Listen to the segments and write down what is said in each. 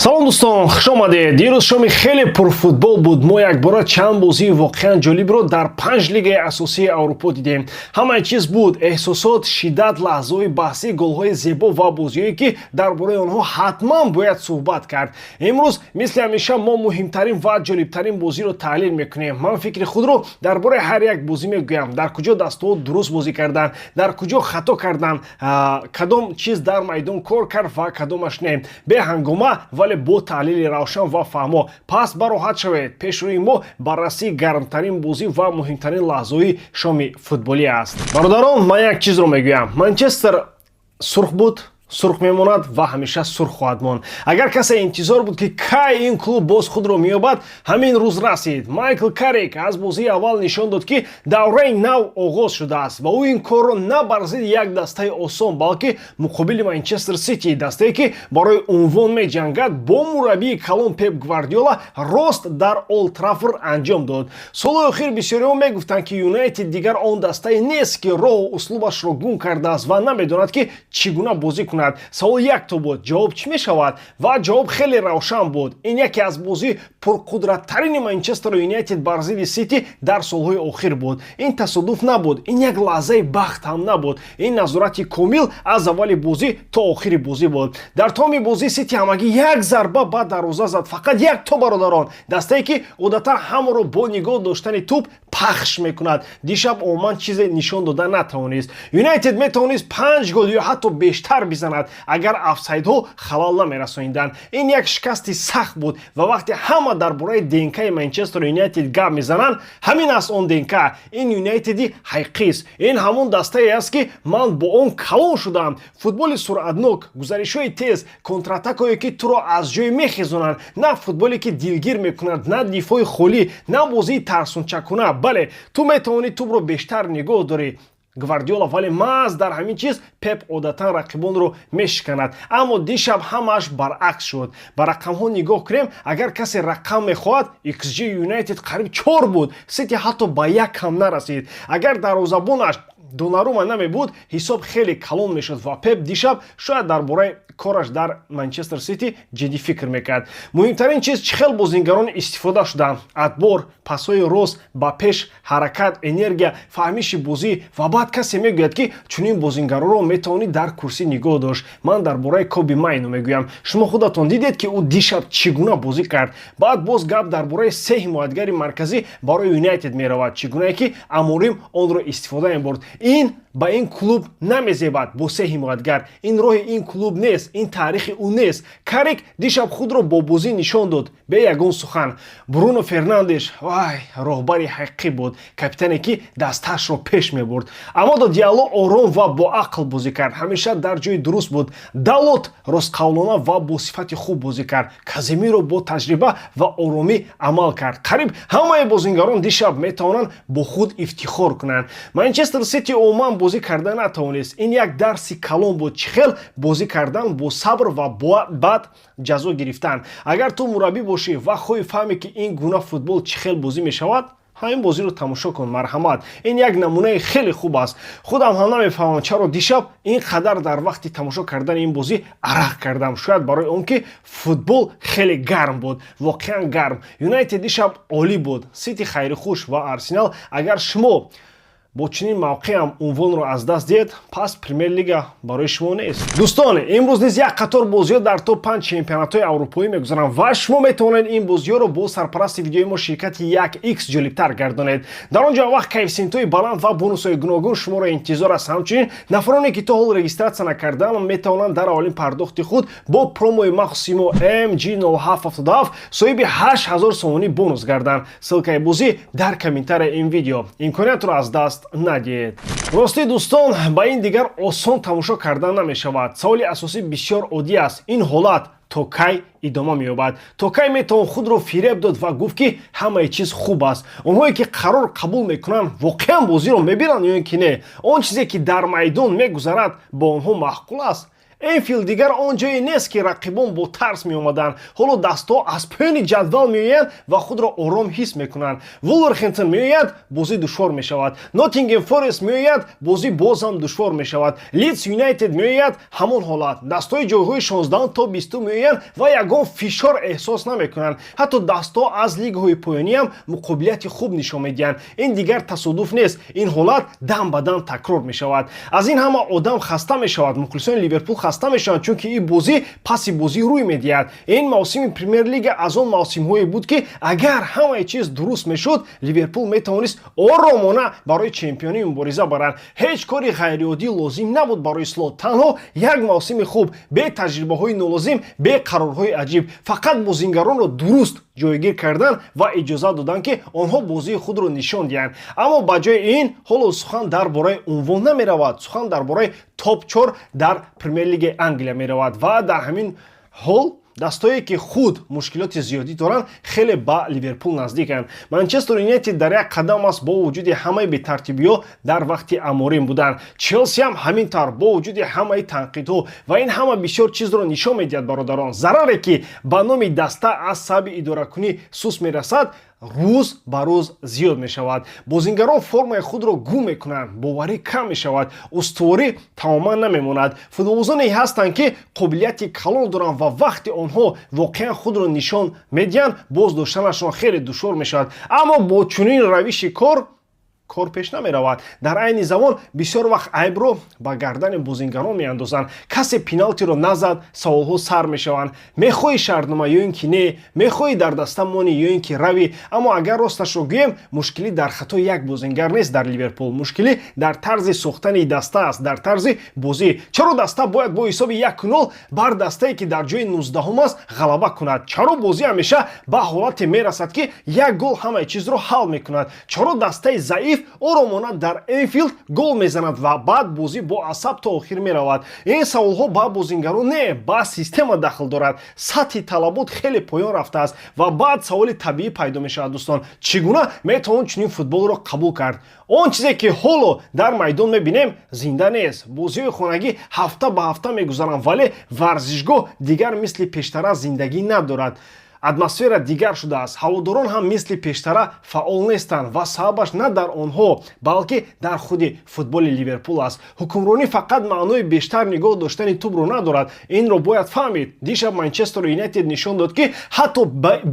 салом дӯстон, хуш омадед. Дирӯз шоми хеле пурфутбол буд. Мо якбора чанд бозии воқеан ҷолибро дар 5 лигаи асосии Аврупо дидем. Ҳамаи чиз буд: эҳсосот, шиддат, лаҳзаҳои баҳсӣ, голҳои зебо ва бозиҳое, ки дар бораи онҳо ҳатман бояд суҳбат кард. Имрӯз мисли ҳамеша мо муҳимтарин ва ҷолибтарин бозиро таҳлил мекунем. Ман фикри худро дар бораи ҳар як бозӣ мегӯям. Дар куҷо дастҳо дуруст бозӣ карданд, дар куҷо хато карданд, кадом чиз дар майдон кор кард ва кадомаш не. Беҳангома вале бо таҳлили равшан ва фаҳмо. Пас бароҳат шавед. Пешрӯи мо баррасии гармтарин бозӣ ва муҳимтарин лаҳзаҳои шоми футболӣ аст. Бародарон, ман як чизро мегӯям. Манчестер сурх буд, сурх мемонад ва ҳамеша сурх хоҳад монд. Агар касе интизор буд ки кай ин клуб боз худро меёбад, ҳамин рӯз расид. Майкл Каррик аз бозии аввал нишон дод ки давраи нав оғоз шудааст ва ӯ ин корро на бар зидди як дастаи осон, балки муқобили Манчестер Сити, дастае ки барои унвон меҷангад, бо мураббии калон Пеп Гвардиола рост дар Олд Траффорд анҷом дод. Соли охир бисёриҳо мегуфтанд ки Юнайтед дигар он дастае нест, ки роҳу услубашро гум кардааст ва намедонад ки чӣ гуна бозӣ кунад. Савол якто буд: ҷавоб чӣ мешавад? Ва ҷавоб хеле равшан буд. Ин яке аз бозии пурқудратарини Манчестер Юнайтед бар зидди Сити дар солҳои охир буд. Ин тасодуф набуд, ин як лаҳзаи бахт ҳам набуд. Ин назорати комил аз аввали бозӣ то охири бозӣ буд. Дар томи бозии Сити ҳамагӣ як зарба ба дарвоза зад, фақат як то, бародарон. Дастае ки одатан ҳамаро бо нигоҳ доштани туп пахш мекунад. Дишаб оман чизе нишон дода натавонист. Юнайтед метавонист 5 гол ё ҳатто бештар бизанад, агар офсайдҳо халал намерасонинданд. Ин як шикасти сахт буд ва вақте ҳама дар бораи ДНК-и Манчестер Юнайтед гап мезананд, ҳамин аст он ДНК. Ин Юнайтеди ҳақиқист. Ин ҳамон дастае аст ки ман бо он калон шудам. Футболи суръатнок, гузаришҳои тез, контратакое ки туро аз ҷой мехезонанд, на футболе ки дилгир мекунад, на дифои холӣ, на бозии тарсунчакуна. Бале, ту метавонӣ тупро бештар нигоҳ дорӣ. Гвардиола вале маҳз дар ҳамин чиз Пеп одатан рақибонро мешиканад. Аммо дишаб ҳамааш баръакс шуд. Ба рақамҳо нигоҳ кунем. Агар касе рақам мехоҳад, XG Юнайтед қариб 4 буд. Сити ҳатто ба 1 кам нарасид. Агар дарвозабонаш Донарума намебуд, ҳисоб хеле калон мешуд ва Пеп дишаб шояд дар бораи кораш дар Манчестер Сити ҷиддӣ фикр мекард. Муҳимтарин чиз чӣ хел бозингарон истифода шуданд. Адбор, пасҳои рост, ба пеш, ҳаракат, энергия, фаҳмиши бозӣ ва баъд касе мегӯяд ки чунин бозингаронро метавонӣ дар курсӣ нигоҳ дошт. Ман дар бораи Коби Майно мегӯям. Шумо худатон дидед ки ӯ дишаб чӣ гуна бозӣ кард. Баъд боз гап дар бораи се ҳимоятгари марказӣ барои Юнайтед меравад. Чӣ гунае ки Аморим онро истифода мебурд. Ин ба ин клуб намезебад бо се ҳимоятгар. Ин роҳи ин клуб нест, ин таърихи ӯ нест. Каррик дишаб худро бо бозӣ нишон дод. Бе ягон сухан. Бруно Фернандеш роҳбари ҳақиқӣ буд, капитане ки дастаашро пеш мебурд. Амодо Диало ором ва боақл бозӣ кард. Ҳамеша дар ҷои дуруст буд. Далот ростқавлона ва бо сифати хуб бозӣ кард. Каземиро бо таҷриба ва оромӣ амал кард. Қариб ҳамаи бозингарон дишаб метавонанд бо худ ифтихор кунанд. Манчестер Сити оман бозӣ карда натавонист. Ин як дарси калон буд. Чӣ хел бозӣ кардан бо сабр ва баъд ҷазо гирифтан. Агар ту мураббӣ бошӣ ва хоҳӣ фаҳмӣ ки ин гуна футбол чӣ хел бозӣ мешавад, ҳамин бозиро тамошо кун. Марҳамат. Ин як намунаи хеле хуб аст. Худам ҳам намефаҳмам чаро дишаб ин қадар дар вақти тамошо кардани ин бозӣ арақ кардам. Шояд барои он ки футбол хеле гарм буд. Воқеан гарм. Юнайтед дишаб олӣ буд. Сити хайрихуш ва Арсенал. Агар шумо бо чунин мавқеам унвонро аз даст диҳед, пас Премер-лига барои шумо нест. Дӯстон, имрӯз низ як қатор бозиҳо дар топ 5 чемпионатҳои аврупоӣ мегузаранд ва шумо метавонед ин бозиҳоро бо сарпарасти видеои мо ширкати 1x ҷолибтар гардонед. Дар он ҷо вақт коэффициентҳои баланд ва бонусҳои гуногун шуморо интизор аст. Ҳамчунин нафароне ки то ҳол регистратсия накардаанд метавонанд дар аввалин пардохти худ бо промои махсуси мо MG0777 соҳиби 8000 сомонӣ бонус гарданд. Ссилкаи бозӣ дар комментарияи ин видео. Имкониятро аз даст надиҳед. Рости дӯстон, ба ин дигар осон тамошо кардан намешавад. Саволи асосӣ бисёр оддӣ аст. Ин ҳолат то кай идома меёбад? То кай метавон худро фиреб дод ва гуфт ки ҳамаи чиз хуб аст? Онҳое ки қарор қабул мекунанд воқеан бозиро мебинанд ё ин ки не? Он чизе ки дар майдон мегузарад ба онҳо маъқул аст? Энфилд дигар он ҷое нест ки рақибон бо тарс меомаданд. ҳоло дастҳо аз поёни ҷадвал меоянд ва худро ором ҳис мекунанд. Вулверхэмптон меояд, бозӣ душвор мешавад. Ноттингем форест меояд, бозӣ боз ҳам душвор мешавад. Лидс юнайтед меояд, ҳамон ҳолат. Дастҳои ҷойҳои 16 то 20 меоянд ва ягон фишор эҳсос намекунанд. ҳатто дастҳо аз лигаҳои поёнӣ ҳам муқобилияти хуб нишон медиҳанд. Ин дигар тасодуф нест. Ин ҳолат дам ба дам такрор мешавад. Аз ин ҳама одам хаста мешавад. Мухлисони Ливерпул хаста мешаванд, чунки ин бозӣ паси бозӣ рӯй медиҳад. Ин мавсими премер-лига аз он мавсимҳое буд ки агар ҳамаи чиз дуруст мешуд, Ливерпул метавонист оромона барои чемпионӣ мубориза баранд. Ҳеҷ кори ғайриоддӣ лозим набуд барои Слот. Танҳо як мавсими хуб, бе таҷрибаҳои нолозим, бе қарорҳои аҷиб. Фақат бозингаронро дуруст ҷойгир кардан ва иҷоза додан ки онҳо бозии худро нишон диҳанд. Аммо ба ҷои ин ҳоло сухан дар бораи унвон намеравад. Сухан дар бораи топ 4 дар премер-лигаи Англия меравад ва дар ҳамин ҳол дастое ки худ мушкилоти зиёдӣ доранд хеле ба Ливерпул наздиканд. Манчестер Юнайтед дар як қадам аст бо вуҷуди ҳамаи бетартибиҳо дар вақти Аморим буданд. Челси ҳам ҳамин тавр бо вуҷуди ҳамаи танқидҳо ва ин ҳама бисёр чизро нишон медиҳад бародарон. Зараре ки ба номи даста аз сабби идоракунӣ сус мерасад, рӯз ба рӯз зиёд мешавад. Бозингарон формаи худро гум мекунанд, боварӣ кам мешавад, устуворӣ тамоман намемонад. Футболбозоне ҳастанд ки қобилияти калон доранд ва вақти онҳо воқеан худро нишон медиҳанд, боз доштанашон хеле душвор мешавад. Аммо бо чунин равиши кор пеш намеравад. Дар айни замон бисёр вақт айбро ба гардани бозингарон меандозанд. Касе пеналтиро назад, саволҳо сар мешаванд. Мехоҳӣ шартнома ё ин ки не, мехоҳӣ дар даста монӣ ё ин ки равӣ. Аммо агар росташро гӯем, мушкилӣ дар хатои як бозингар нест дар Ливерпул. Мушкилӣ дар тарзи сохтани даста аст, дар тарзи бозӣ. Чаро даста бояд бо ҳисоби 1-0 бар дастае ки дар ҷои 19 аст ғалаба кунад? Чаро бозӣ ҳамеша ба ҳолате мерасад ки як гол ҳамаи чизро ҳал мекунад? Чаро дастаи заиф оромона дар Энфилд гол мезанад ва баъд бозӣ бо асаб то охир меравад? Ин саволҳо ба бозингарон не, ба система дахл дорад. Сатҳи талабот хеле поён рафтааст ва баъд саволи табиӣ пайдо мешавад. дӯстон, чӣ гуна метавон чунин футболро қабул кард? Он чизе ки ҳоло дар майдон мебинем зинда нест. Бозиҳои хонагӣ ҳафта ба ҳафта мегузаранд, вале варзишгоҳ дигар мисли пештара зиндагӣ надорад. Атмосфера дигар шудааст. ҳаводорон ҳам мисли пештара фаъол нестанд ва сабабаш на дар онҳо, балки дар худи футболи Ливерпул аст. ҳукмронӣ фақат маънои бештар нигоҳ доштани тӯбро надорад. Инро бояд фаҳмид. Дишаб Манчестер Юнайтед нишон дод ки ҳатто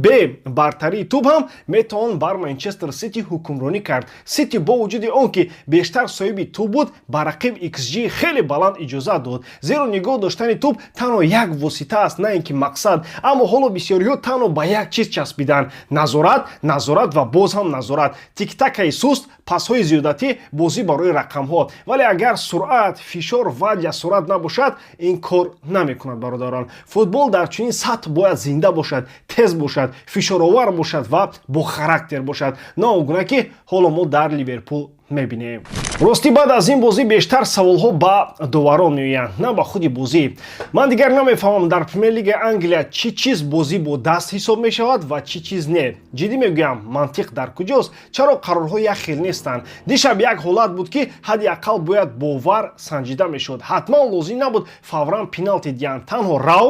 бе бартарии тӯб ҳам метавон бар Манчестер Сити ҳукмронӣ кард. Сити бо вуҷуди он ки бештар соҳиби тӯб буд, ба рақиб XG хеле баланд иҷоза дод. Зеро нигоҳ доштани тӯб танҳо як восита аст, на ин ки мақсад. Аммо ҳоло бисёриҳо танҳо ба як чиз часпидан: назорат ва боз ҳам назорат. Тиктакаи суст, пасҳои зиёдатӣ, бозӣ барои рақамҳо. Вале агар суръат, фишор ва ҷасорат набошад, ин кор намекунад бародарон. Футбол дар чунин сатҳ бояд зинда бошад, тез бошад, фишоровар бошад ва бо характер бошад. На он гуна ки ҳоло мо дар Ливерпул мебинем. Рости баъд аз ин бозӣ бештар саволҳо ба доварон меоянд, на ба худи бозӣ. Ман дигар намефаҳмам дар премер-лигаи Англия чӣ чиз бозӣ бо даст ҳисоб мешавад ва чӣ чиз не. ҷиддӣ мегӯям, мантиқ дар куҷост? Чаро қарорҳо як хел нестанд? Дишаб як ҳолат буд ки ҳадди ақал бояд бо вар санҷида мешуд. ҳатман лозим набуд фавран пеналти диҳанд. Танҳо рав,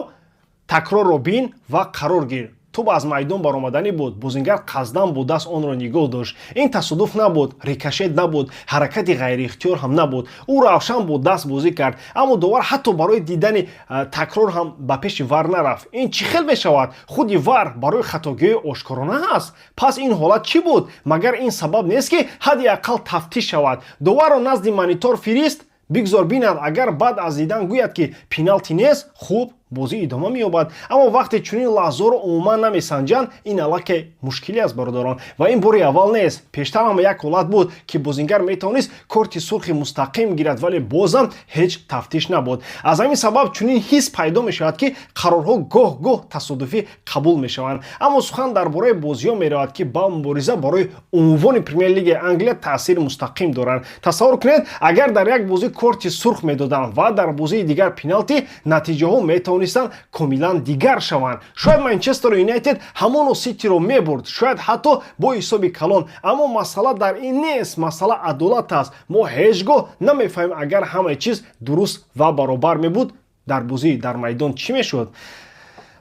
такрорро бин ва қарор гир. тӯб аз майдон баромаданӣ буд. Бозингар қасдан бо даст онро нигоҳ дошт. Ин тасодуф набуд, рикошет набуд, ҳаракати ғайриихтиёр ҳам набуд. ӯ равшан бо даст бозӣ кард. Аммо довар ҳатто барои дидани такрор ҳам ба пеши вар нарафт. Ин чӣ хел мешавад? Худи вар барои хатогиҳои ошкорона аст? Пас ин ҳолат чӣ буд? Магар ин сабаб нест ки ҳадди ақал тафтиш шавад? Доварро назди монитор фирист, бигзор бинад. Агар баъд аз дидан гӯяд ки пеналти нест, хуб, бозӣ идома меёбад. Аммо вақте чунин лаҳзаро умуман намесанҷанд, ин аллакай мушкилӣ аст бародарон. Ва ин бори аввал нест. Пештар ҳам як ҳолат буд ки бозингар метавонист корти сурхи мустақим гирад, вале бозам ҳеҷ тафтиш набуд. Аз ҳамин сабаб чунин ҳис пайдо мешавад ки қарорҳо гоҳ-гоҳ тасодуфӣ қабул мешаванд. Аммо сухан дар бораи бозиҳо меравад ки ба мубориза барои унвони премер-лигаи Англия таъсири мустақим доранд. Тасаввур кунед, агар дар як бозӣ корти сурх медоданд ва дар бозии дигар пеналти, натиҷаҳо метавонистанд комилан дигар шаванд. Шояд Манчестер Юнайтед ҳамоно Ситиро мебурд, шояд ҳатто бо ҳисоби калон. Аммо масъала дар ин нест, масъала адолат аст. Мо ҳеҷ гоҳ намефаҳмем агар ҳамаи чиз дуруст ва баробар мебуд, дар бозӣ дар майдон чӣ мешуд?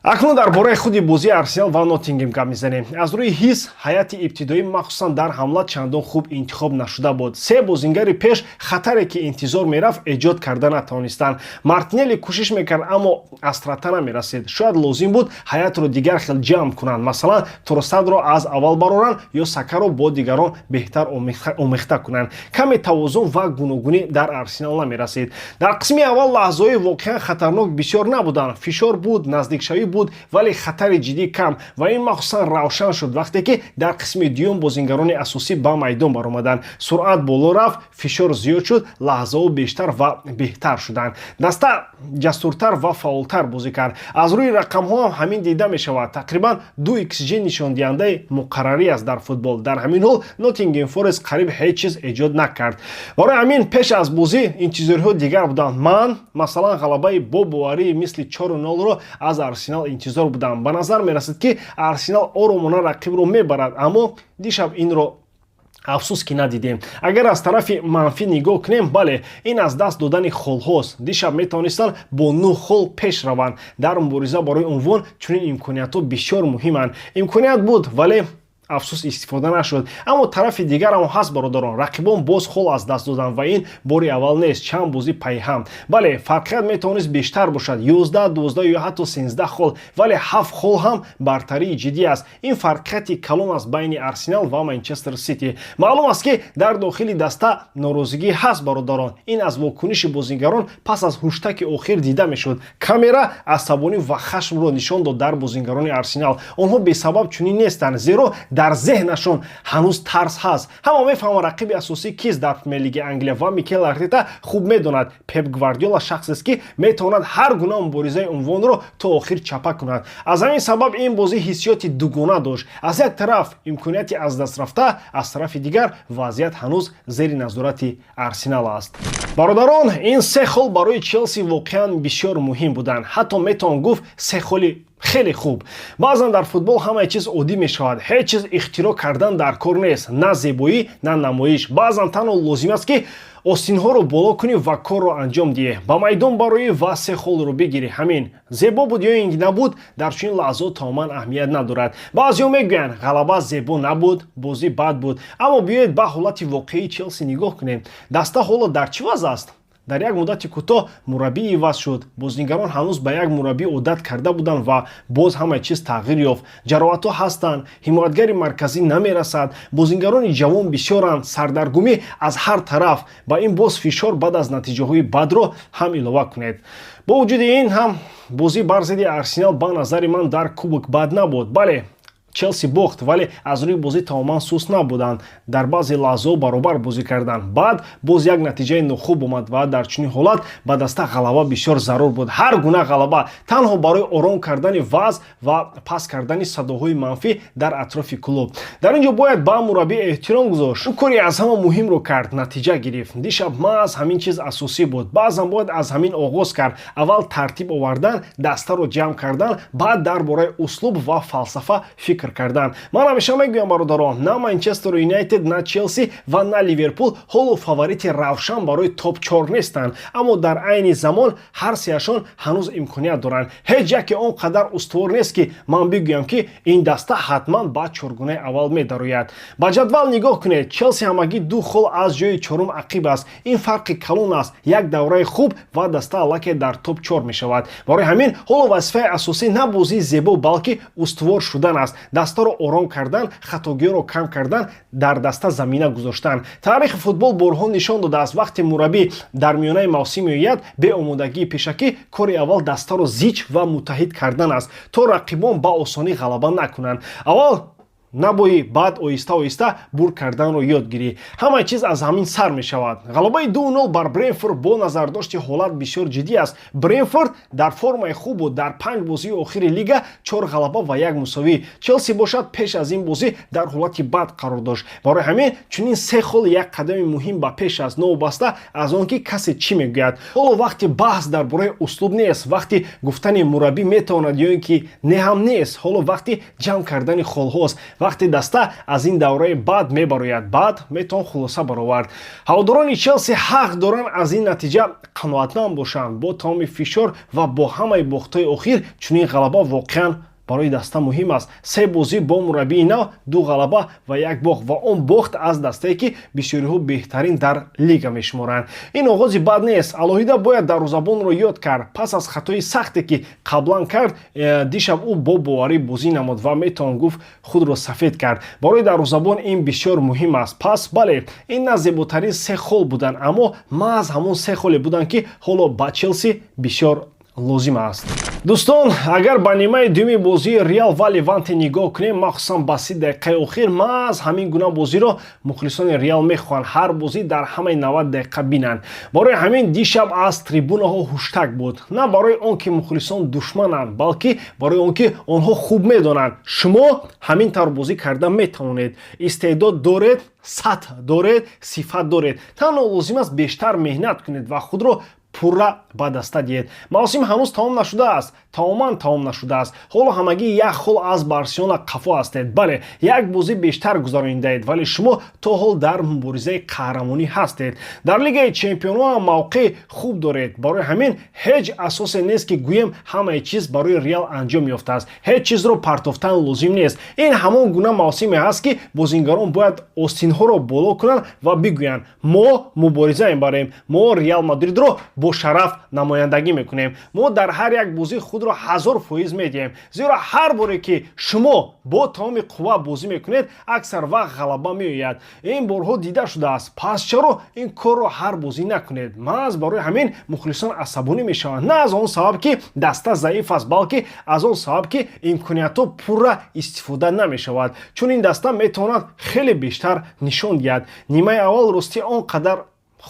акнун дар бораи худи бозии Арсенал ва Ноттингем гап мезанем. Аз рӯи ҳис ҳайати ибтидоӣ махсусан дар ҳамла чандон хуб интихоб нашуда буд. Се бозингари пеш хатаре ки интизор мерафт эҷод карда натавонистанд. Мартинелли кӯшиш мекард, аммо астрата намерасид. Шояд лозим буд ҳаятро дигар хел ҷамъ кунанд. Масалан, Тросадро аз аввал бароранд ё Сакаро бо дигарон беҳтар омехта кунанд. Каме тавозун ва гуногунӣ дар Арсенал намерасид. Дар қисми аввал лаҳзаҳои воқеан хатарнок бисёр набуданд. Фишор буд, наздикшавӣ буд, вале хатари ҷиддӣ кам ва ин махсусан равшан шуд вақте ки дар қисми дуюм бозингарони асосӣ ба майдон баромаданд. Суръат боло рафт, фишор зиёд шуд, лаҳзаҳо бештар ва беҳтар шуданд. Даста ҷасуртар ва фаъолтар бозӣ кард. Аз рӯи рақамҳо ҳам ҳамин дида мешавад. Тақрибан 2 XG нишондиҳандаи муқаррарӣ аст дар футбол. Дар ҳамин ҳол Ноттингем Форест қариб ҳеҷ чиз эҷод накард. Барои ҳамин пеш аз бозӣ интизорҳо дигар буданд. Ман масалан ғалабаи бо боварӣ мисли 4-0-ро аз Арсенал интизор будам. Ба назар мерасид ки Арсенал оромона рақибро мебарад, аммо дишаб инро афсус ки надидем. Агар аз тарафи манфӣ нигоҳ кунем, бале, ин аз даст додани холҳост. Дишаб метавонистанд бо 9 хол пеш раванд. Дар мубориза барои унвон чунин имкониятҳо бисёр муҳиманд. Имконият буд, вале афсус истифода нашуд. Аммо тарафи дигар ҳам ҳаст бародарон. Рақибон боз хол аз даст доданд ва ин бори аввал нест, чанд бозӣ пайҳам. Бале, фарқият метавонист бештар бошад. 11, 12 ё ҳатто 13 хол, вале 7 хол ҳам бартарии ҷиддӣ аст. Ин фарқияти калон аст байни Арсенал ва Манчестер Сити. Маълум аст ки дар дохили даста норозигӣ ҳаст бародарон. Ин аз вокуниши бозингарон пас аз ҳуштаки охир дида мешуд. Камера асабонӣ ва хашмро нишон дод дар бозингарони Арсенал. Онҳо бесабаб чунин нестанд, зеро дар зеҳнашон ҳанӯз тарс ҳаст. Ҳама мефаҳманд рақиби асосӣ кист дар Премер-лиги Англия ва Микел Артета хуб медонад. Пеп Гвардиола шахсест ки метавонад ҳар гуна муборизаи унвонро то охир чапа кунад. Аз ҳамин сабаб ин бозӣ ҳиссиёти дугона дошт. Аз як тараф имконияти аз даст рафта, аз тарафи дигар вазъият ҳанӯз зери назорати Арсенал аст. Бародарон, ин се хол барои Челси воқеан бисёр муҳим буданд. Ҳатто метавон гуфт се холи хеле хуб. Баъзан дар футбол ҳамаи чиз оддӣ мешавад. Ҳеҷ чиз ихтироъ кардан дар кор нест. На зебоӣ, на намоиш. Баъзан танҳо лозим аст ки остинҳоро боло кунӣ ва корро анҷом диҳӣ. Ба майдон бароӣ ва се холро бигирӣ. Ҳамин. Зебо буд ё ин набуд, дар чунин лаҳзаҳо тамоман аҳамият надорад. Баъзеҳо мегӯянд, ғалаба зебо набуд, бозӣ бад буд. Аммо биёед ба ҳолати воқеии Челси нигоҳ кунем. Даста ҳоло дар чӣ вазъ аст? Дар як муддати кӯтоҳ мураббӣ иваз шуд. Бозингарон ҳанӯз ба як мураббӣ одат карда буданд ва боз ҳамаи чиз тағйир ёфт. Ҷароҳатҳо ҳастанд, ҳимоятгари марказӣ намерасад, бозингарони ҷавон бисёранд, сардаргумӣ аз ҳар тараф. Ба ин боз фишор баъд аз натиҷаҳои бадро ҳам илова кунед. Бо вуҷуди ин ҳам бозӣ бар зидди Арсенал ба назари ман дар кубок бад набуд. Бале, Челси бохт, вале аз рӯи бозӣ тамоман сус набуданд. Дар баъзе лаҳзаҳо баробар бозӣ карданд. Баъд боз як натиҷаи нохуб омад ва дар чунин ҳолат ба даста ғалаба бисёр зарур буд. Ҳар гуна ғалаба танҳо барои ором кардани вазъ ва пас кардани садоҳои манфӣ дар атрофи клуб. Дар ин ҷо бояд ба мураббӣ эҳтиром гузошт. Ӯ кори аз ҳама муҳимро кард, натиҷа гирифт. Дишаб маҳз ҳамин чиз асосӣ буд. Баъзан бояд аз ҳамин оғоз кард. Аввал тартиб овардан, дастаро ҷамъ кардан, баъд дар бораи услуб ва фалсафа фикр кардан. Ман ҳамеша мегӯям бародарон, на Манчестер Юнайтед, на Челси ва на Ливерпул ҳоло фаворити равшан барои топ 4 нестанд, аммо дар айни замон ҳар сеашон ҳанӯз имконият доранд. Ҳеҷ яке он қадар устувор нест ки ман бигӯям ки ин даста ҳатман ба чоргунаи аввал медарояд. Ба ҷадвал нигоҳ кунед. Челси ҳамагӣ 2 хол аз ҷои чорум ақиб аст. Ин фарқи калон аст. Як давраи хуб ва даста аллакай дар топ 4 мешавад. Барои ҳамин ҳоло вазифаи асосӣ на бозии зебо, балки устувор шудан аст. Даstaро ором кардан, хатогиҳоро кам кардан, дар даста замина гузоштан. Таърихи футбол борҳо нишон додааст, вақте мураббӣ дар миёнаи мавсим меояд, беомодагии пешакӣ кори аввал дастаро зич ва муттаҳид кардан аст, то рақибон ба осонӣ ғалаба накунанд. Аввал набои баъд оҳиста-оҳиста бур карданро ёд гирӣ. Ҳама чиз аз ҳамин сар мешавад. ғалабаи 2-0 бар Брентфорд бо назардошти ҳолат бисёр ҷиддӣ аст. Брентфорд дар формаи хуб буд. Дар 5 бозии охири лига 4 ғалаба ва 1 мусовӣ. Челси бошад пеш аз ин бозӣ дар ҳолати бад қарор дошт. Барои ҳамин чунин се хол як қадами муҳим ба пеш аст, новобаста аз он ки касе чӣ мегӯяд. ҳоло вақти баҳс дар бораи услуб нест, вақти гуфтани мураббӣ метавонад ё ин ки не ҳам нест. ҳоло вақти ҷамъ кардани холҳост. вақте даста аз ин давраи бад мебарояд, баъд метавон хулоса баровард. ҳаводорони Челси ҳақ доранд аз ин натиҷа қаноатманд бошанд. Бо тамоми фишор ва бо ҳамаи бохтҳои охир чунин ғалаба воқеан барои даста муҳим аст. 3 бозӣ бо мураббии нав, 2 ғалаба ва 1 бохт ва он бохт аз дастае ки бисёриҳо беҳтарин дар лига мешуморанд. Ин оғози бад нест. Алоҳида бояд дарвозабонро ёд кард. Пас аз хатои сахте ки қаблан кард, дишаб ӯ бо боварӣ бозӣ намуд ва метавон гуфт худро сафед кард. Барои дарвозабон ин бисёр муҳим аст. Пас бале, ин на зеботарин 3 хол буданд, аммо маҳз ҳамон 3 холе буданд ки ҳоло ба Челси бисёр лозим аст. Дӯстон, агар ба нимаи дуюми бозии Реал ва Леванте нигоҳ кунем, махсусан ба 30 дақиқаи охир, маҳз ҳамин гуна бозиро мухлисони Реал мехоҳанд ҳар бозӣ дар ҳамаи 90 дақиқа бинанд. Барои ҳамин дишаб аз трибунаҳо ҳуштаг буд. На барои он ки мухлисон душмананд, балки барои он ки онҳо хуб медонанд шумо ҳамин тавр бозӣ карда метавонед. Истеъдод доред, сатҳ доред, сифат доред. Танҳо лозим аст бештар меҳнат кунед ва худро пурра ба даста диҳед. Мавсим ҳанӯз тамом нашудааст. Тамоман тамом нашудааст. Ҳоло ҳамагӣ як хол аз Барселона қафо ҳастед. Бале, як бозӣ бештар гузаронидаед, вале шумо то ҳол дар муборизаи қаҳрамонӣ ҳастед. Дар Лигаи Чемпионҳо ҳам мавқеи хуб доред. Барои ҳамин ҳеҷ асосе нест ки гӯем ҳамаи чиз барои Реал анҷом ёфтааст. Ҳеҷ чизро партофтан лозим нест. Ин ҳамон гуна мавсиме ҳаст ки бозингарон бояд остинҳоро боло кунанд ва бигӯянд: мо мубориза мебарем, мо Реал Мадридро бо шараф намояндагӣ мекунем. Мо дар ҳар як бозӣ худро 1000% медиҳем. Зеро ҳар боре ки шумо бо тамоми қувва бозӣ мекунед, аксар вақт ғалаба меояд. Ин борҳо дида шудааст. Пас чаро ин корро ҳар бозӣ накунед? Маҳз барои ҳамин мухлисон асабонӣ мешаванд. На аз он сабаб ки даста заиф аст, балки аз он сабаб ки имкониятҳо пурра истифода намешавад. Чун ин даста метавонад хеле бештар нишон диҳад. Нимаи аввал ростӣ он қадар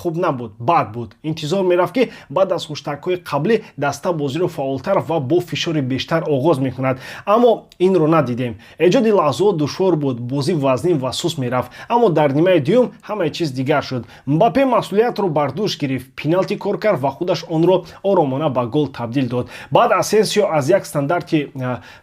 хуб набуд, бад буд. Интизор мерафт ки баъд аз хуштагҳои қаблӣ даста бозиро фаъолтар ва бо фишори бештар оғоз мекунад. Аммо инро надидем. эҷоди лаҳзаҳо душвор буд, бозӣ вазнин ва сус мерафт. Аммо дар нимаи дуюм ҳамаи чиз дигар шуд. Мбаппе масъулиятро бар дӯш гирифт, пеналти кор кард ва худаш онро оромона ба гол табдил дод. Баъд Асенсио аз як стандарти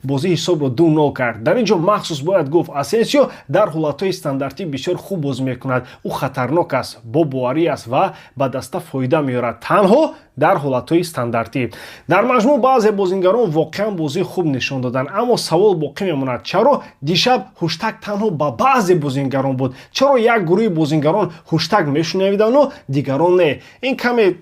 бозӣ ҳисобро 2-0 кард. Дар ин ҷо махсус бояд гуфт Асенсио дар ҳолатҳои стандартӣ бисёр хуб бозӣ мекунад. Ӯ хатарнок аст, бо боварӣ ва ба даста фоида меёрад, танҳо дар ҳолатҳои стандартӣ. Дар маҷмӯъ баъзе бозингарон воқеан бозии хуб нишон доданд, аммо савол боқӣ мемонад: чаро дишаб ҳуштаг танҳо ба баъзе бозингарон буд? Чаро як гурӯҳи бозингарон ҳуштаг мешунавидану дигарон не? Ин каме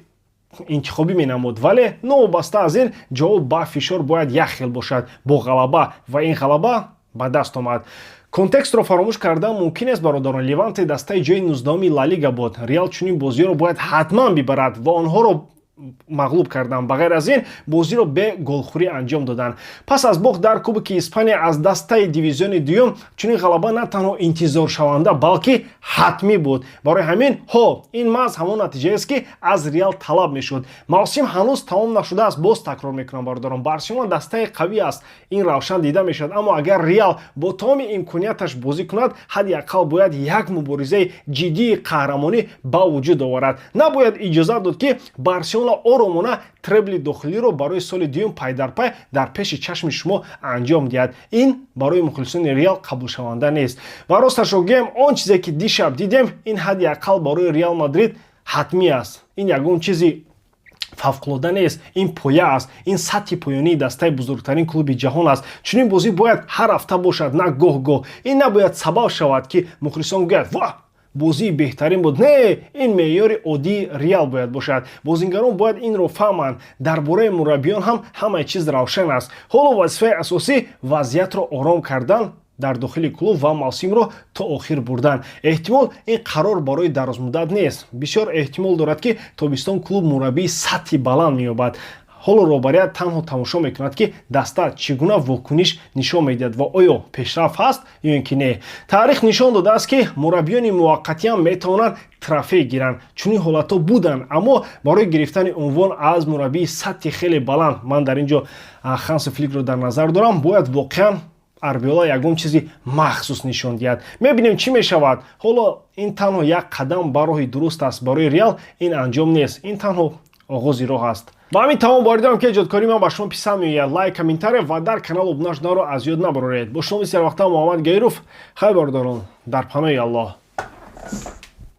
интихобӣ менамуд, вале новобаста аз ин ҷавоб ба фишор бояд якхел бошад, бо ғалаба, ва ин ғалаба ба даст омад. Контекстро фаромӯш кардан мумкин аст, бародарон. Леванте дастаи ҷои 19-уми Ла Лига буд. Реал чунин бозиро бояд ҳатман бибарад ва онҳоро мағлуб кардан. Ба ғайр аз ин бозиро бе голхӯрӣ анҷом додан. Пас аз бохт дар Кубоки Испания аз дастаи дивизиони дуюм, чунин ғалаба на танҳо интизоршаванда, балки ҳатмӣ буд. Барои ҳамин ин маҳз ҳамон натиҷаест ки аз Реал талаб мешуд. Мавсим ҳанӯз тамом нашудааст. Боз такрор мекунам, бародарон. Барселона дастаи қавӣ аст, ин равшан дида мешавад. Аммо агар Реал бо тамоми имконияташ бозӣ кунад, ҳадди ақал бояд як муборизаи ҷиддии қаҳрамонӣ ба вуҷуд оварад. Набояд иҷозат дод ки Барселона оромона требли дохилиро барои соли дуюм пайдарпай дар пеши чашми шумо анҷом диҳад. Ин барои мухлисони Реал қабулшаванда нест. Ва росташро гӯем, он чизе ки дишаб дидем, ин ҳадди ақал барои Реал Мадрид ҳатмӣ аст. Ин ягон чизи фавқулода нест. Ин поя аст. Ин сатҳи поёнии дастаи бузургтарин клуби ҷаҳон аст. Чунин бозӣ бояд ҳар ҳафта бошад, на гоҳ-гоҳ. Ин набояд сабаб шавад ки мухлисон гӯяд: ва бозии беҳтарин буд. Не, ин меъёри оддии Реал бояд бошад. Бозингарон бояд инро фаҳманд. Дар бораи мураббиён ҳам ҳамаи чиз равшан аст. Ҳоло вазифаи асосӣ вазъиятро ором кардан дар дохили клуб ва мавсимро то охир бурдан. Эҳтимол ин қарор барои дарозмуддат нест. Бисёр эҳтимол дорад ки тобистон клуб мураббии сатҳи баланд меёбад. ҳоло роҳбарият танҳо тамошо мекунад ки даста чӣ гуна вокуниш нишон медиҳад ва оё пешрафт ҳаст ё ин ки не. Таърих нишон додааст ки мураббиёни муваққатиам метавонанд трофей гиранд. Чунин ҳолатҳо буданд, аммо барои гирифтани унвон аз мураббии сатҳи хеле баланд, ман дар ин ҷо Ханси Фликро дар назар дорам, бояд воқеан Арбиола ягон чизи махсус нишон диҳад. Мебинем чӣ мешавад. Ҳоло ин танҳо як қадам ба роҳи дуруст аст. Барои Реал ин анҷом нест. Ин танҳо оғози роҳ аст. ба ҳамин тамом боридам ки эҷодкорӣ ман ба шумо писанд меояд. Лайк, комментария ва дар канал обуна шуданро аз ёд набароред. Бо шумо бисёр вақта Муҳаммад Гайров, хайр бордорон дар паноҳи Аллоҳ.